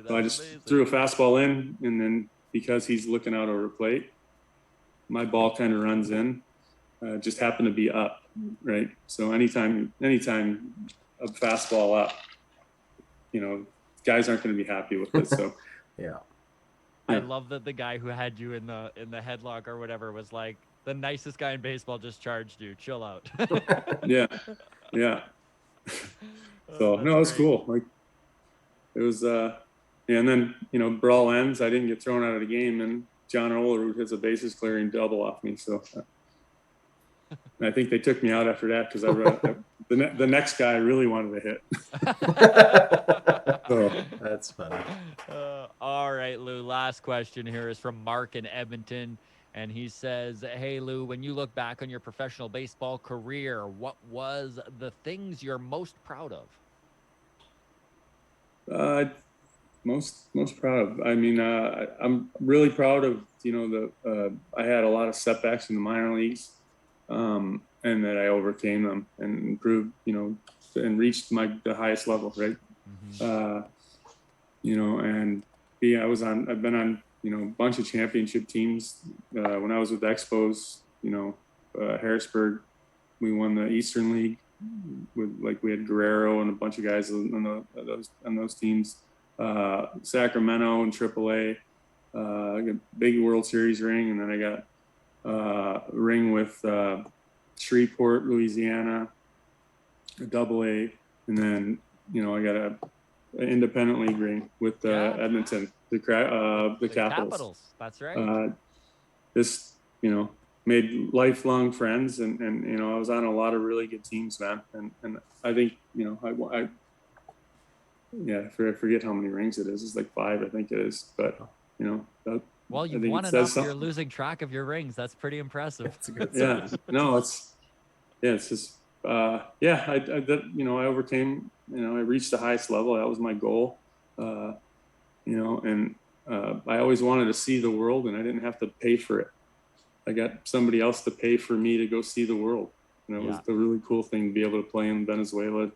Speaker 1: So I just threw a fastball in, and then because he's looking out over the plate, my ball kind of runs in, just happened to be up, right? So anytime a fastball up, guys aren't going to be happy with it. So
Speaker 3: yeah.
Speaker 2: I love that the guy who had you in the headlock or whatever was like, the nicest guy in baseball just charged you. Chill out.
Speaker 1: yeah. So no, it was cool. Like it was, and then Brawl ends. I didn't get thrown out of the game, and John Olerud hits a bases clearing double off me. So I think they took me out after that because the next guy really wanted to hit.
Speaker 3: So, that's funny.
Speaker 2: All right, Lou. Last question here is from Mark in Edmonton. And he says, hey, Lou, when you look back on your professional baseball career, what was the things you're most proud of?
Speaker 1: Most proud of. I mean, I'm really proud of I had a lot of setbacks in the minor leagues, and that I overcame them and improved, and reached the highest level, right? Mm-hmm. And I've been on a bunch of championship teams. When I was with Expos, Harrisburg, we won the Eastern League. We had Guerrero and a bunch of guys on those teams. Sacramento and AAA, I got a big World Series ring, and then I got a ring with Shreveport, Louisiana, a AA, and then I got an independent league ring with Edmonton, the Capitals.
Speaker 2: That's right.
Speaker 1: This made lifelong friends, and I was on a lot of really good teams, man, and I think I forget how many rings it is. It's like 5, I think it is. But
Speaker 2: well, you've won enough. You're losing track of your rings. That's pretty impressive.
Speaker 3: That's a good
Speaker 1: it's just I overcame. I reached the highest level. That was my goal. And I always wanted to see the world, and I didn't have to pay for it. I got somebody else to pay for me to go see the world. And it was the really cool thing to be able to play in Venezuela,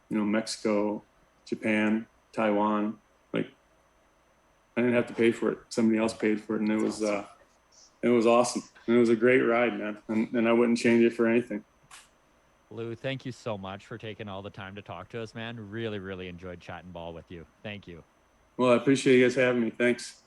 Speaker 1: Mexico, Japan, Taiwan. Like I didn't have to pay for it. Somebody else paid for it, and it was awesome. And it was a great ride, man. And I wouldn't change it for anything.
Speaker 2: Lou, thank you so much for taking all the time to talk to us, man. Really, really enjoyed chatting ball with you. Thank you.
Speaker 1: Well, I appreciate you guys having me. Thanks.